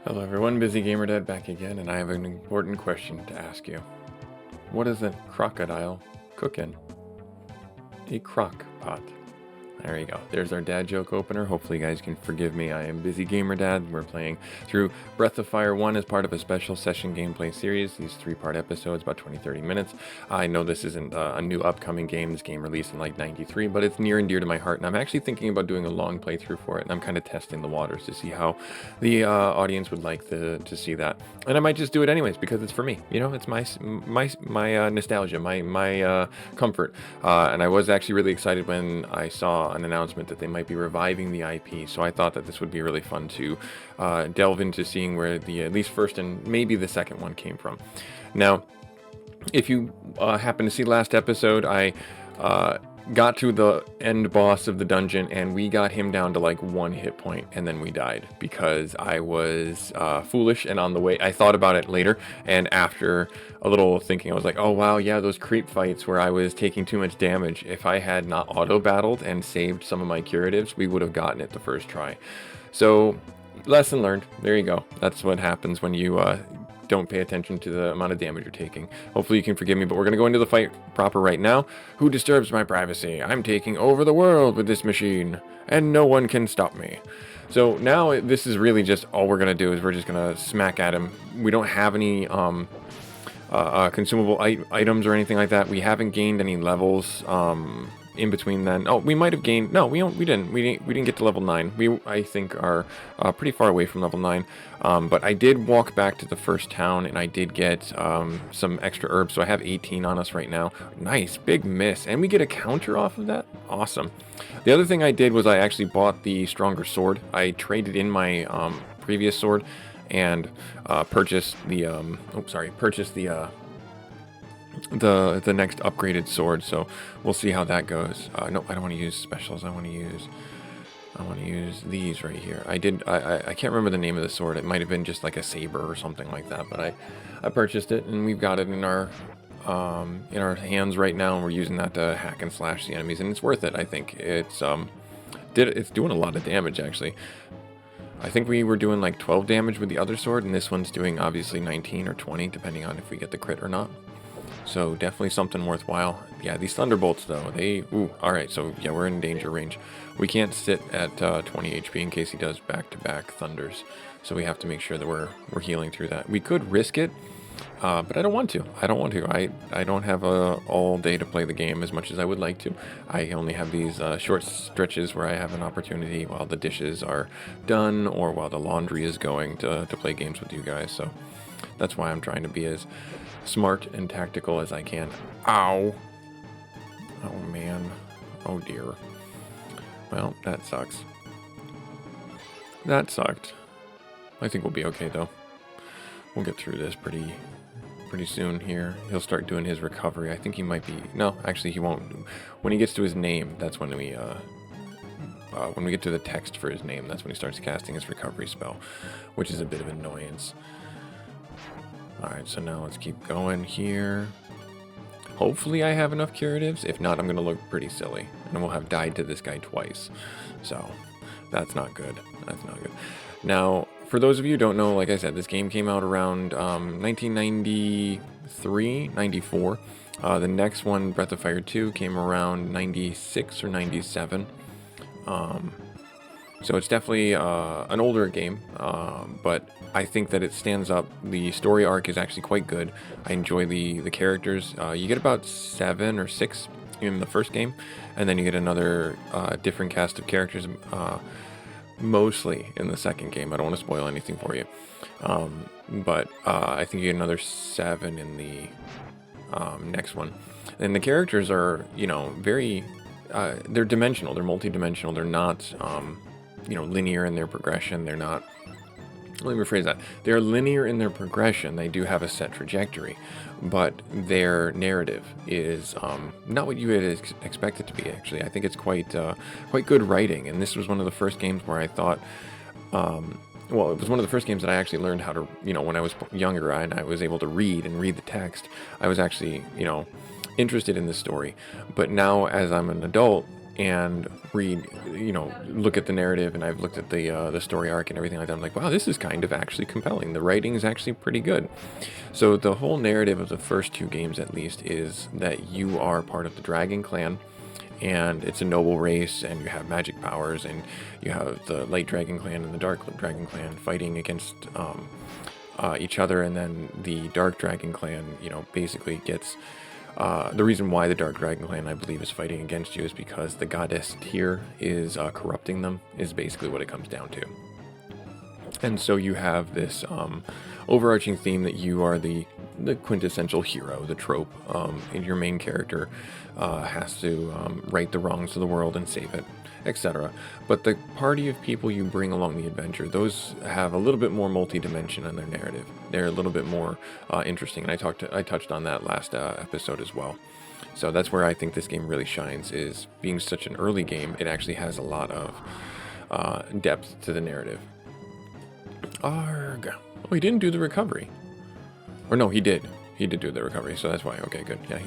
Hello everyone, Busy Gamer Dad back again, and I have an important question to ask you. What does a crocodile cook in? A crock pot. There you go. There's our dad joke opener. Hopefully you guys can forgive me. I am Busy Gamer Dad. We're playing through Breath of Fire 1 as part of a special session gameplay series. These 3-part episodes, about 20-30 minutes. I know this isn't a new upcoming game. This game released in like 93, but it's near and dear to my heart, and I'm actually thinking about doing a long playthrough for it, and I'm kind of testing the waters to see how the audience would like to see that. And I might just do it anyways because it's for me. You know, it's my nostalgia, my comfort. And I was actually really excited when I saw an announcement that they might be reviving the IP, so I thought that this would be really fun to delve into seeing where the at least first and maybe the second one came from. Now, if you happen to see last episode, I got to the end boss of the dungeon and we got him down to like 1 hit point, and then we died because I was foolish, and on the way I thought about it later, and after a little thinking I was like, oh wow, yeah, those creep fights where I was taking too much damage, if I had not auto battled and saved some of my curatives, we would have gotten it the first try. So lesson learned. There you go. That's what happens when you don't pay attention to the amount of damage you're taking. Hopefully you can forgive me, but we're going to go into the fight proper right now. Who disturbs my privacy? I'm taking over the world with this machine, and no one can stop me. So now this is really just all we're going to do is we're just going to smack at him. We don't have any consumable items or anything like that. We haven't gained any levels in between then. Oh, we might have gained. No, we didn't get to level 9. We, I think, are pretty far away from level 9. But I did walk back to the first town, and I did get some extra herbs, so I have 18 on us right now. Nice, big miss, and we get a counter off of that. Awesome. The other thing I did was I actually bought the stronger sword. I traded in my previous sword and purchased the the next upgraded sword. So we'll see how that goes. No, I don't want to use specials. I want to use these right here. I can't remember the name of the sword. It might have been just like a saber or something like that, but I purchased it, and we've got it in our hands right now, and we're using that to hack and slash the enemies, and it's worth it. I think it's doing a lot of damage actually. I think we were doing like 12 damage with the other sword, and this one's doing obviously 19 or 20 depending on if we get the crit or not. So definitely something worthwhile. Yeah, these thunderbolts though, alright, so yeah, we're in danger range. We can't sit at 20 HP in case he does back-to-back thunders. So we have to make sure that we're healing through that. We could risk it, but I don't want to. I don't have all day to play the game as much as I would like to. I only have these short stretches where I have an opportunity while the dishes are done or while the laundry is going to play games with you guys. So that's why I'm trying to be as smart and tactical as I can. Ow. Oh man. Oh dear. Well, that sucks. That sucked. I think we'll be okay though. We'll get through this pretty soon here. He'll start doing his recovery. I think he might be... No, actually he won't. When he gets to his name, that's when we get to the text for his name, that's when he starts casting his recovery spell, which is a bit of an annoyance. Alright, so now let's keep going here. Hopefully I have enough curatives. If not, I'm going to look pretty silly. And we'll have died to this guy twice. So, that's not good. That's not good. Now, for those of you who don't know, like I said, this game came out around 1993, 94. The next one, Breath of Fire 2, came around 96 or 97. So it's definitely an older game, but I think that it stands up. The story arc is actually quite good. I enjoy the characters. You get about 7 or 6 in the first game, and then you get another different cast of characters, mostly in the second game. I don't want to spoil anything for you, but I think you get another 7 in the next one. And the characters are, very... they're dimensional. They're multi-dimensional. They're not... linear in their progression. They're not... Let me rephrase that. They're linear in their progression. They do have a set trajectory, but their narrative is not what you would expect it to be, actually. I think it's quite good writing, and this was one of the first games where I thought... it was one of the first games that I actually learned how to... when I was younger and I was able to read the text, I was actually, interested in the story. But now, as I'm an adult... and read, look at the narrative, and I've looked at the story arc and everything like that. I'm like, wow, this is kind of actually compelling. The writing is actually pretty good. So the whole narrative of the first 2 games, at least, is that you are part of the Dragon Clan, and it's a noble race, and you have magic powers, and you have the Light Dragon Clan and the Dark Dragon Clan fighting against each other, and then the Dark Dragon Clan, basically gets... the reason why the Dark Dragon Clan, I believe, is fighting against you is because the goddess Tyr is corrupting them, is basically what it comes down to. And so you have this overarching theme that you are the quintessential hero, the trope, and your main character has to right the wrongs of the world and save it, etc. But the party of people you bring along the adventure, those have a little bit more multi-dimension in their narrative. They're a little bit more interesting, and I touched on that last episode as well. So that's where I think this game really shines, is being such an early game, it actually has a lot of depth to the narrative. Arg. Oh, he didn't do the recovery. Or no, he did. He did do the recovery, so that's why. Okay, good. Yeah,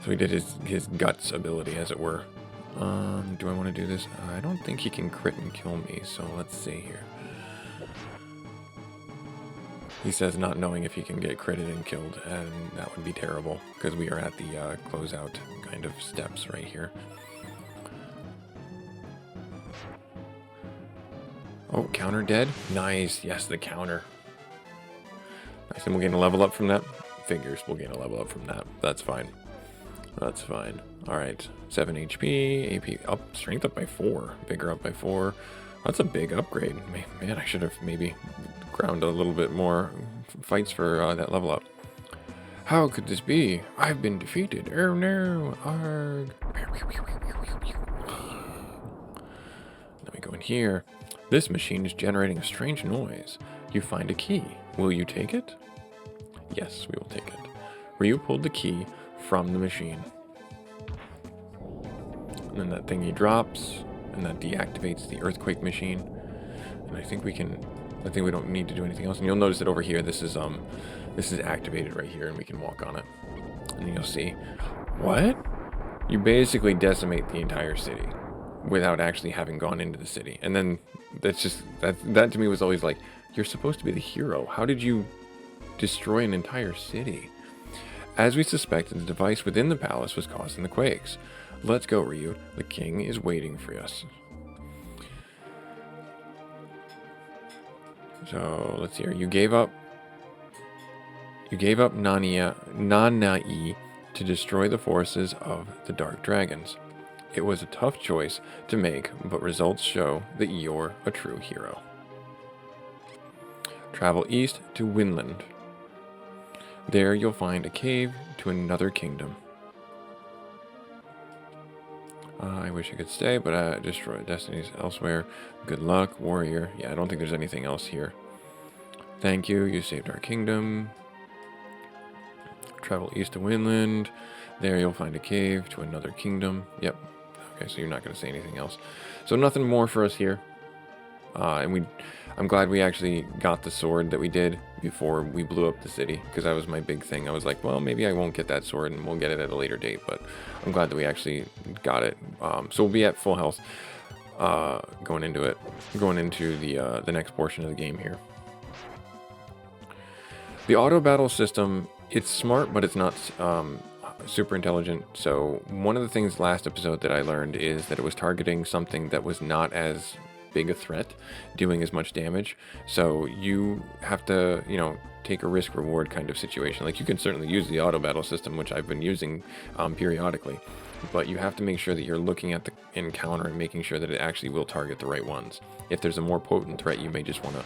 so he did his guts ability, as it were. Do I want to do this? I don't think he can crit and kill me, so let's see here. He says not knowing if he can get critted and killed, and that would be terrible, because we are at the closeout kind of steps right here. Oh, counter dead? Nice. Yes, the counter. Nice, and we'll gain a level up from that. Figures, we'll gain a level up from that. That's fine. That's fine. Alright, 7 HP, AP up, strength up by 4, vigor up by 4. That's a big upgrade. Man, I should have maybe ground a little bit more fights for that level up. How could this be? I've been defeated. Oh no, arg. Let me go in here. This machine is generating a strange noise. You find a key. Will you take it? Yes, we will take it. Ryu pulled the key from the machine. And then that thingy drops, and that deactivates the earthquake machine. And I think we don't need to do anything else. And you'll notice that over here, this is activated right here, and we can walk on it. And then you'll see, what? You basically decimate the entire city without actually having gone into the city. And then that's just, that to me was always like, you're supposed to be the hero. How did you destroy an entire city? As we suspected, the device within the palace was causing the quakes. Let's go, Ryu. The king is waiting for us. So let's see here. You gave up Nanai to destroy the forces of the Dark Dragons. It was a tough choice to make, but results show that you're a true hero. Travel east to Winland. There you'll find a cave to another kingdom. I wish I could stay, but destroy destinies elsewhere. Good luck, warrior. Yeah, I don't think there's anything else here. Thank you, you saved our kingdom. Travel east to Winland. There you'll find a cave to another kingdom. Yep. Okay, so you're not going to say anything else. So nothing more for us here. I'm glad we actually got the sword that we did before we blew up the city, because that was my big thing. I was like, well, maybe I won't get that sword and we'll get it at a later date, but I'm glad that we actually got it. So we'll be at full health going into the next portion of the game here. The auto battle system, it's smart, but it's not super intelligent. So one of the things last episode that I learned is that it was targeting something that was not as big a threat, doing as much damage. So you have to, take a risk reward kind of situation. Like, you can certainly use the auto battle system, which I've been using periodically, but you have to make sure that you're looking at the encounter and making sure that it actually will target the right ones. If there's a more potent threat, you may just want to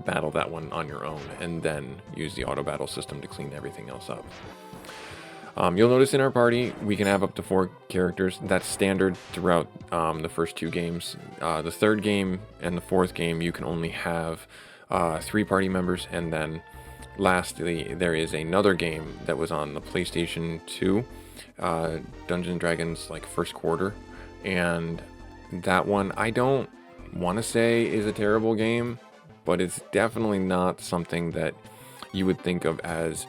battle that one on your own and then use the auto battle system to clean everything else up. You'll notice in our party, we can have up to 4 characters. That's standard throughout the first 2 games. The third game and the fourth game, you can only have 3 party members. And then lastly, there is another game that was on the PlayStation 2, Dungeons & Dragons, like first quarter. And that one, I don't want to say is a terrible game, but it's definitely not something that you would think of as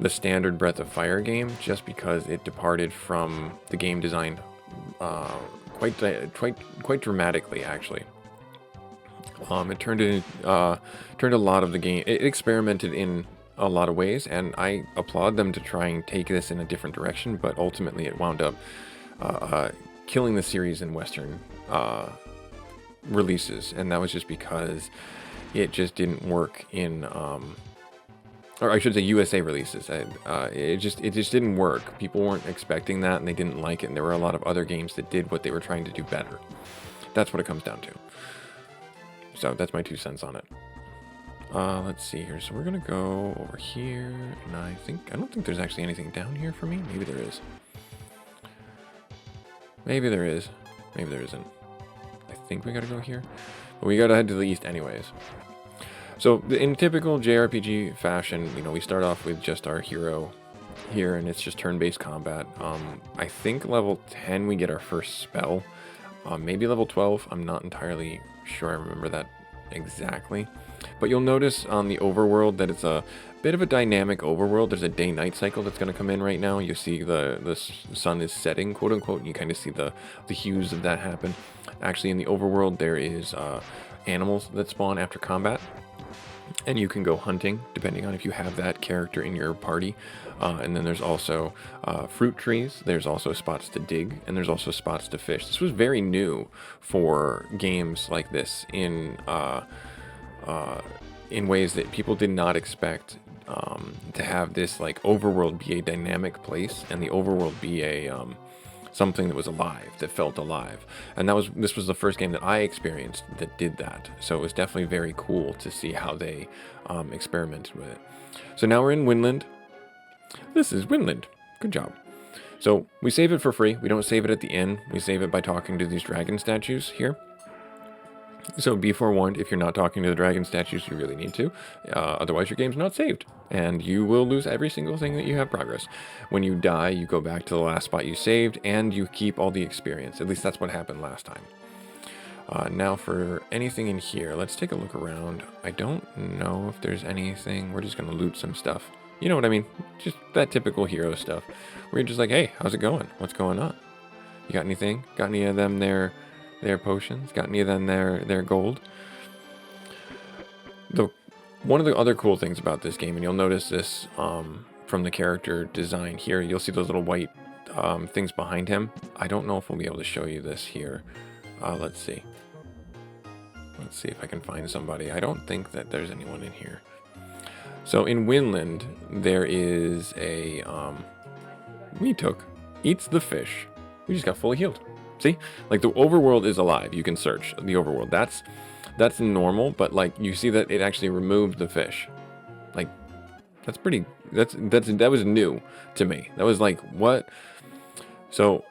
the standard Breath of Fire game, just because it departed from the game design quite dramatically, actually. It turned a lot of the game. It experimented in a lot of ways, and I applaud them to try and take this in a different direction. But ultimately, it wound up killing the series in Western releases, and that was just because it just didn't work in, or I should say, USA releases. It just didn't work. People weren't expecting that, and they didn't like it. And there were a lot of other games that did what they were trying to do better. That's what it comes down to. So that's my 2 cents on it. Let's see here. So we're gonna go over here, and I don't think there's actually anything down here for me. Maybe there is. Maybe there is. Maybe there isn't. I think we gotta go here, but we gotta head to the east anyways. So in typical JRPG fashion, you know, we start off with just our hero here, and it's just turn-based combat. I think level 10 we get our first spell. Maybe level 12. I'm not entirely sure I remember that exactly. But you'll notice on the overworld that it's a bit of a dynamic overworld. There's a day-night cycle that's going to come in right now. You see the sun is setting, quote-unquote, and you kind of see the hues of that happen. Actually, in the overworld, there is animals that spawn after combat. And you can go hunting, depending on if you have that character in your party. And then there's also fruit trees. There's also spots to dig, and there's also spots to fish. This was very new for games like this in ways that people did not expect to have this like overworld be a dynamic place, and the overworld be a something that was alive, that felt alive. And this was the first game that I experienced that did that. So it was definitely very cool to see how they experimented with it. So now we're in Winland. This is Winland. Good job. So we save it for free. We don't save it at the inn. We save it by talking to these dragon statues here. So be forewarned, if you're not talking to the dragon statues, you really need to. Otherwise, your game's not saved, and you will lose every single thing that you have progress. When you die, you go back to the last spot you saved, and you keep all the experience. At least that's what happened last time. Now for anything in here, let's take a look around. I don't know if there's anything. We're just going to loot some stuff. You know what I mean? Just that typical hero stuff. Where you're just like, hey, how's it going? What's going on? You got anything? Got any of them their potions? Got any of them their gold? One of the other cool things about this game, and you'll notice this from the character design here, you'll see those little white things behind him. I don't know if we'll be able to show you this here. Let's see. Let's see if I can find somebody. I don't think that there's anyone in here. So in Winland, there is a eats the fish. We just got fully healed. See, like the overworld is alive. You can search the overworld. That's normal, but like you see that it actually removed the fish. Like that was new to me. That was like, what? So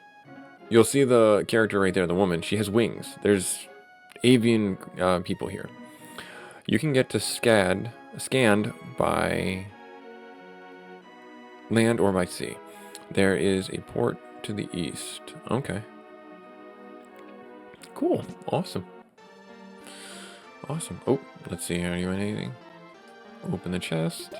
you'll see the character right there, the woman. She has wings. There's avian people here. You can get to scanned by land or by sea. There is a port to the east. Okay. Cool. Awesome. Awesome. Oh, let's see. Are you in anything? Open the chest.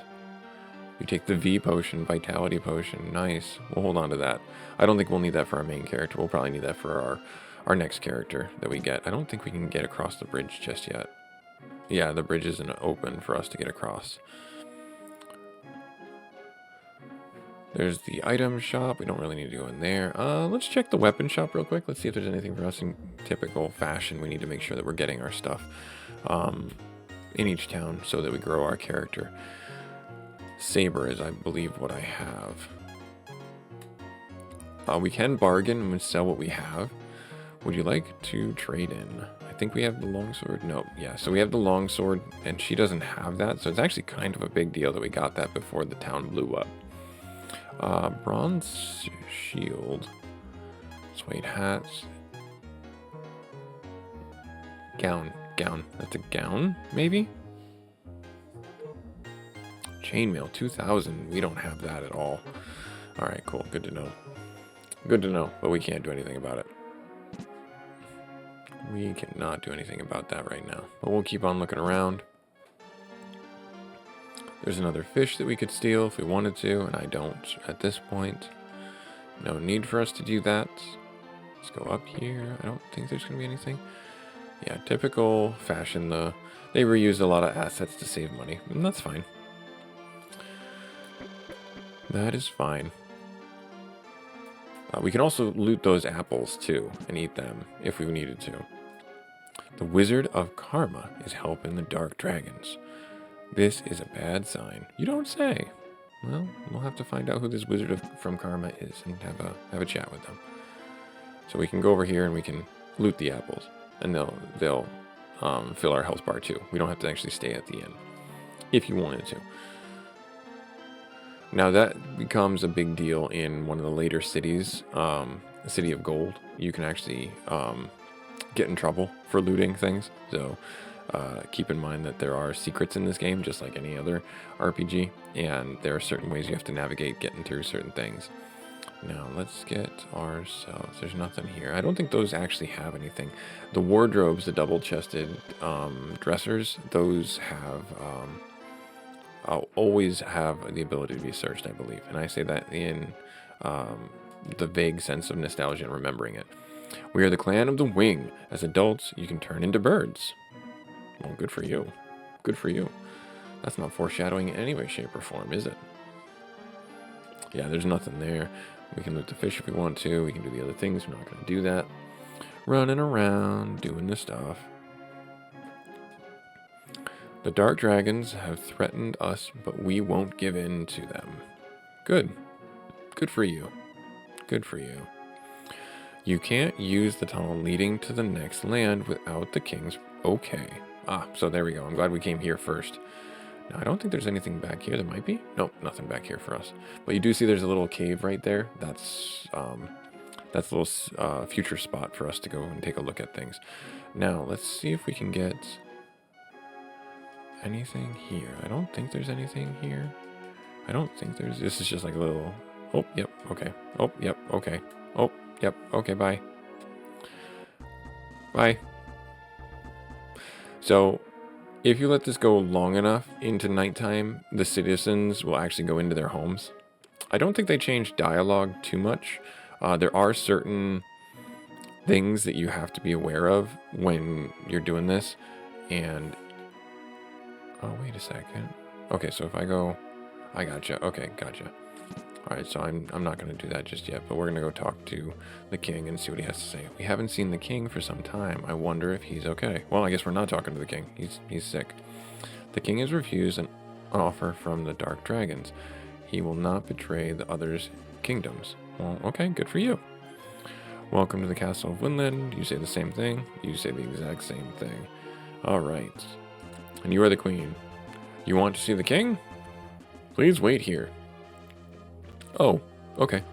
You take the V potion, vitality potion. Nice. We'll hold on to that. I don't think we'll need that for our main character. We'll probably need that for our next character that we get. I don't think we can get across the bridge just yet. Yeah, the bridge isn't open for us to get across. There's the item shop. We don't really need to go in there. Let's check the weapon shop real quick. Let's see if there's anything for us in typical fashion. We need to make sure that we're getting our stuff in each town so that we grow our character. Saber is, I believe, what I have. We can bargain and sell what we have. Would you like to trade in? I think we have the longsword. No, yeah, so we have the longsword, and she doesn't have that, so it's actually kind of a big deal that we got that before the town blew up. Bronze shield, suede hats, gown, that's a gown, maybe? Chainmail, 2,000, we don't have that at all. Alright, cool, good to know, but we can't do anything about it. We cannot do anything about that right now, but we'll keep on looking around. There's another fish that we could steal if we wanted to, and I don't at this point. No need for us to do that. Let's go up here. I don't think there's going to be anything. Yeah, typical fashion. They reuse a lot of assets to save money, and that's fine. That is fine. We can also loot those apples too and eat them if we needed to. The Wizard of Karma is helping the Dark Dragons. This is a bad sign. You don't say. Well, we'll have to find out who this Wizard from Karma is and have a chat with them. So we can go over here and we can loot the apples, and they'll fill our health bar too. We don't have to actually stay at the inn if you wanted to. Now that becomes a big deal in one of the later cities, the City of Gold. You can actually get in trouble for looting things. So keep in mind that there are secrets in this game, just like any other RPG, and there are certain ways you have to navigate getting through certain things. Now let's get ourselves. There's nothing here. I don't think those actually have anything. The wardrobes, the double-chested dressers, those have always have the ability to be searched, I believe. And I say that in the vague sense of nostalgia and remembering it. We are the clan of the wing. As adults, you can turn into birds. Well, good for you. Good for you. That's not foreshadowing in any way, shape, or form, is it? Yeah, there's nothing there. We can loot the fish if we want to. We can do the other things. We're not going to do that. Running around, doing the stuff. The Dark Dragons have threatened us, but we won't give in to them. Good. Good for you. Good for you. You can't use the tunnel leading to the next land without the king's okay. So there we go. I'm glad we came here first. Now, I don't think there's anything back here. There might be. Nope, nothing back here for us. But you do see there's a little cave right there. That's a little future spot for us to go and take a look at things. Now, let's see if we can get anything here. I don't think there's anything here. I don't think there's... This is just like a little... Oh, yep, okay. Oh, yep, okay. Oh, yep, okay, bye. Bye. So, if you let this go long enough into nighttime, the citizens will actually go into their homes. I don't think they change dialogue too much. There are certain things that you have to be aware of when you're doing this. And... Oh, wait a second. Okay, so if I go... I gotcha. Okay, gotcha. Alright, so I'm not going to do that just yet, but we're going to go talk to the king and see what he has to say. We haven't seen the king for some time. I wonder if he's okay. Well, I guess we're not talking to the king. He's sick. The king has refused an offer from the Dark Dragons. He will not betray the others' kingdoms. Well, okay, good for you. Welcome to the castle of Windland. You say the same thing. You say the exact same thing. Alright. And you are the queen. You want to see the king? Please wait here. Oh, okay.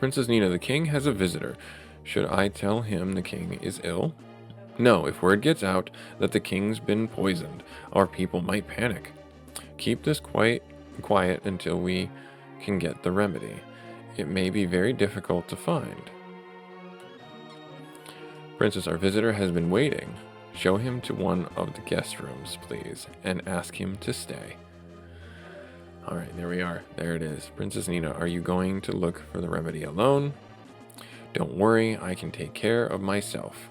Princess Nina, the king has a visitor. Should I tell him the king is ill? No, if word gets out that the king's been poisoned, our people might panic. Keep this quiet until we can get the remedy. It may be very difficult to find. Princess, our visitor has been waiting. Show him to one of the guest rooms, please, and ask him to stay. Alright, there we are. There it is. Princess Nina, are you going to look for the remedy alone? Don't worry, I can take care of myself.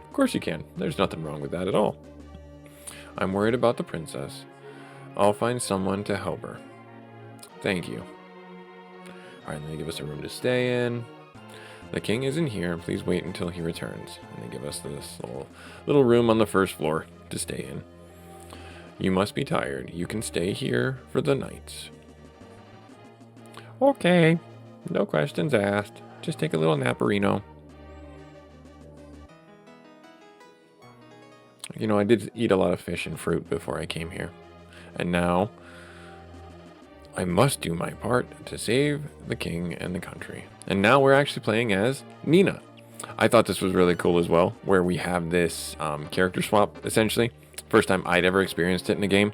Of course you can. There's nothing wrong with that at all. I'm worried about the princess. I'll find someone to help her. Thank you. Alright, they give us a room to stay in. The king isn't here. Please wait until he returns. And they give us this little room on the first floor to stay in. You must be tired. You can stay here for the night. Okay. No questions asked. Just take a little naparino. You know, I did eat a lot of fish and fruit before I came here. And now, I must do my part to save the king and the country. And now we're actually playing as Nina. I thought this was really cool as well, where we have this character swap, essentially. First time I'd ever experienced it in a game,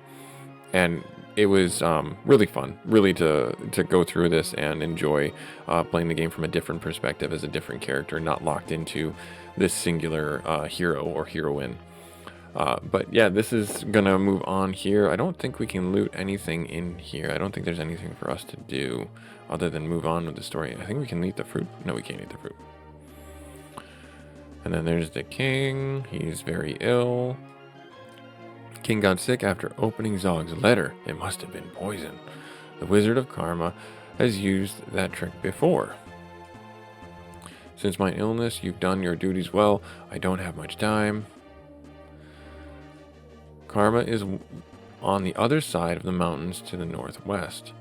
and it was really fun, really to go through this and enjoy playing the game from a different perspective as a different character, not locked into this singular hero or heroine. But yeah, this is gonna move on here. I don't think we can loot anything in here. I don't think there's anything for us to do other than move on with the story. I think we can eat the fruit. No, we can't eat the fruit. And then there's the king. He's very ill. King got sick after opening Zog's letter. It must have been poison. The Wizard of Karma has used that trick before. Since my illness, you've done your duties well. I don't have much time. Karma is on the other side of the mountains to the northwest.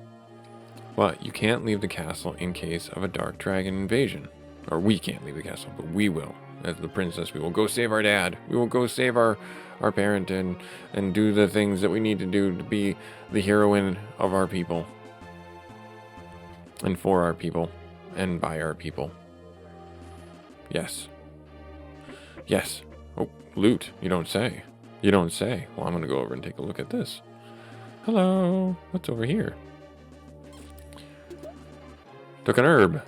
But you can't leave the castle in case of a dark dragon invasion. Or we can't leave the castle, but we will. As the princess, we will go save our dad. We will go save our parent and do the things that we need to do to be the heroine of our people. And for our people. And by our people. Yes. Yes. Oh, loot. You don't say. You don't say. Well, I'm going to go over and take a look at this. Hello. What's over here? Took an herb.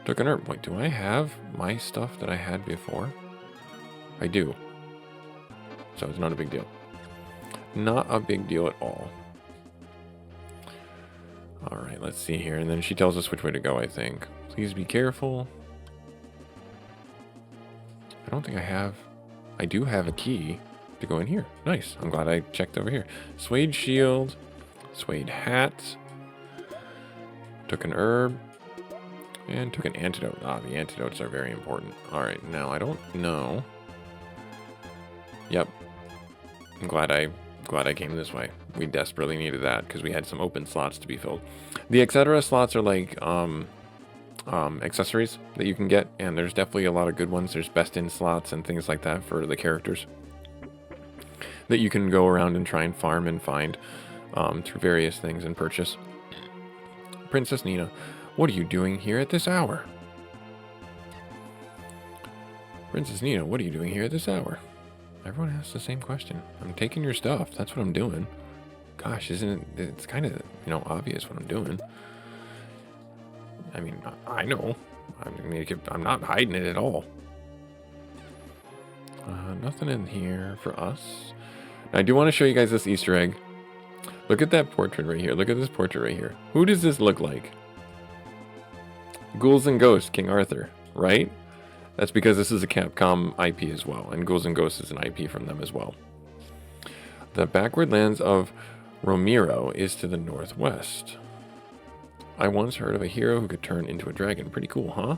Took an herb. Wait, do I have my stuff that I had before? I do. So it's not a big deal. Not a big deal at all. Alright, let's see here. And then she tells us which way to go, I think. Please be careful. I don't think I have... I do have a key to go in here. Nice. I'm glad I checked over here. Suede shield. Suede hat. Took an herb. And took an antidote. Ah, the antidotes are very important. Alright, now I don't know. Yep. I'm glad I came this way. We desperately needed that because we had some open slots to be filled. The etc. slots are like accessories that you can get, and there's definitely a lot of good ones. There's best in slots and things like that for the characters that you can go around and try and farm and find through various things and purchase. Princess Nina, what are you doing here at this hour? Princess Nina, what are you doing here at this hour? Everyone asks the same question. I'm taking your stuff. That's what I'm doing. Gosh, isn't it? It's kind of, obvious what I'm doing. I mean, I know. I'm not hiding it at all. Nothing in here for us. Now, I do want to show you guys this Easter egg. Look at that portrait right here. Look at this portrait right here. Who does this look like? Ghouls and Ghosts, King Arthur, right? That's because this is a Capcom IP as well, and Ghouls and Ghosts is an IP from them as well. The backward lands of Romero is to the northwest. I once heard of a hero who could turn into a dragon. Pretty cool, huh?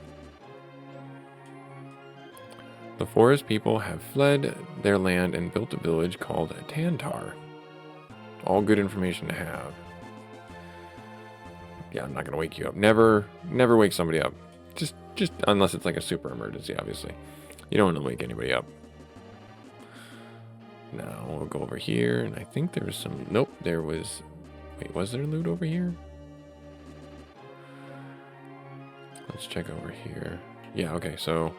The forest people have fled their land and built a village called Tantar. All good information to have. Yeah, I'm not going to wake you up. Never wake somebody up. Just unless it's like a super emergency, obviously. You don't want to wake anybody up. Now, we'll go over here, and I think there was some... Nope, there was... Wait, was there loot over here? Let's check over here. Yeah, okay, so...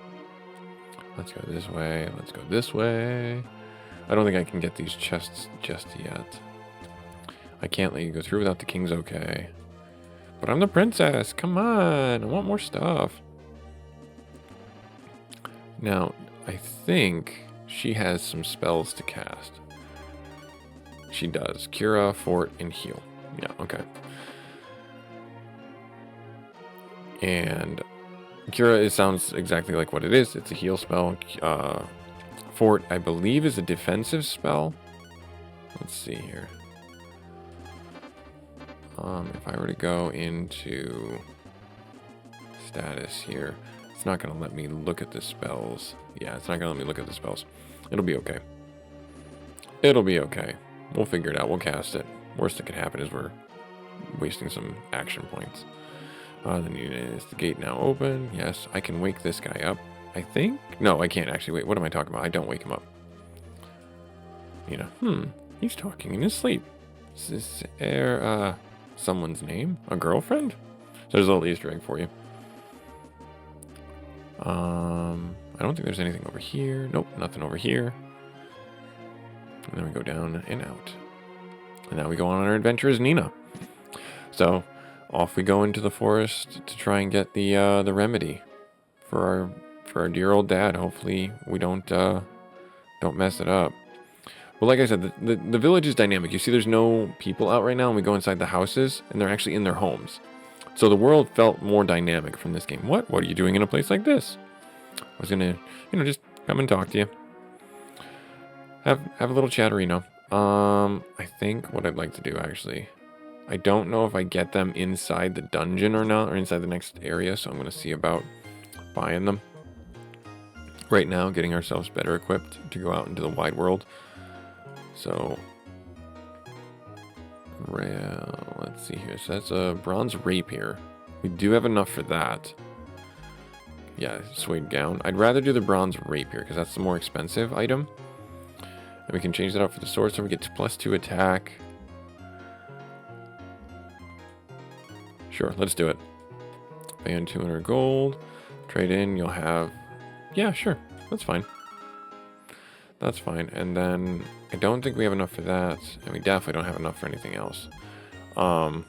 Let's go this way. Let's go this way. I don't think I can get these chests just yet. I can't let you go through without the king's okay. But I'm the princess. Come on. I want more stuff. Now, I think she has some spells to cast. She does. Cura, Fort, and Heal. Yeah, okay. And Cura, it sounds exactly like what it is. It's a heal spell. Fort, I believe, is a defensive spell. Let's see here. If I were to go into status here, it's not going to let me look at the spells. Yeah, it's not going to let me look at the spells. It'll be okay. It'll be okay. We'll figure it out. We'll cast it. Worst that could happen is we're wasting some action points. Then is the gate now open? Yes, I can wake this guy up. I think? No, I can't actually. Wait, what am I talking about? I don't wake him up. He's talking in his sleep. Is this someone's name? A girlfriend? So there's a little Easter egg for you. I don't think there's anything over here. Nope, nothing over here. And then we go down and out. And now we go on our adventure as Nina. So off we go into the forest to try and get the remedy for our dear old dad. Hopefully we don't Don't mess it up. Well, like I said, the village is dynamic. You see there's no people out right now, and we go inside the houses, and they're actually in their homes. So the world felt more dynamic from this game. What? What are you doing in a place like this? I was gonna, just come and talk to you. Have a little chatterino. I think what I'd like to do, actually, I don't know if I get them inside the dungeon or not, or inside the next area, so I'm gonna see about buying them. Right now, getting ourselves better equipped to go out into the wide world. So, let's see here. So that's a bronze rapier. We do have enough for that. Yeah, suede gown. I'd rather do the bronze rapier because that's the more expensive item. And we can change that out for the sword, so we get +2 attack. Sure, let's do it. Pay in 200 gold. Trade in, you'll have... Yeah, sure. That's fine. That's fine. And then I don't think we have enough for that. And we definitely don't have enough for anything else. And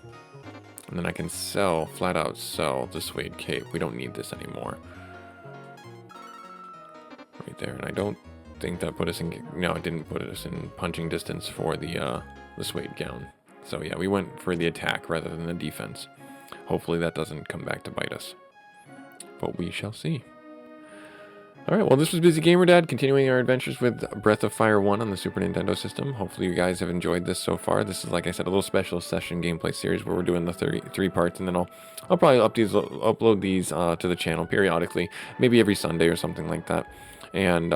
then I can sell, flat out sell the suede cape. We don't need this anymore. Right there. And I don't think that put us in... No, it didn't put us in punching distance for the suede gown. So yeah, we went for the attack rather than the defense. Hopefully that doesn't come back to bite us. But we shall see. Alright, well, this was Busy Gamer Dad, continuing our adventures with Breath of Fire 1 on the Super Nintendo system. Hopefully you guys have enjoyed this so far. This is, like I said, a little special session gameplay series where we're doing the 33 parts, and then I'll probably upload these to the channel periodically, maybe every Sunday or something like that, and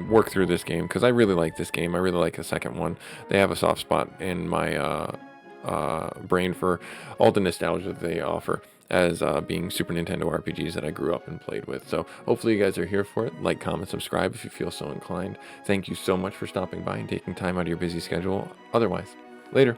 work through this game, because I really like this game. I really like the second one. They have a soft spot in my brain for all the nostalgia that they offer as being Super Nintendo RPGs that I grew up and played with. So hopefully you guys are here for it. Like, comment, subscribe if you feel so inclined. Thank you so much for stopping by and taking time out of your busy schedule. Otherwise, later.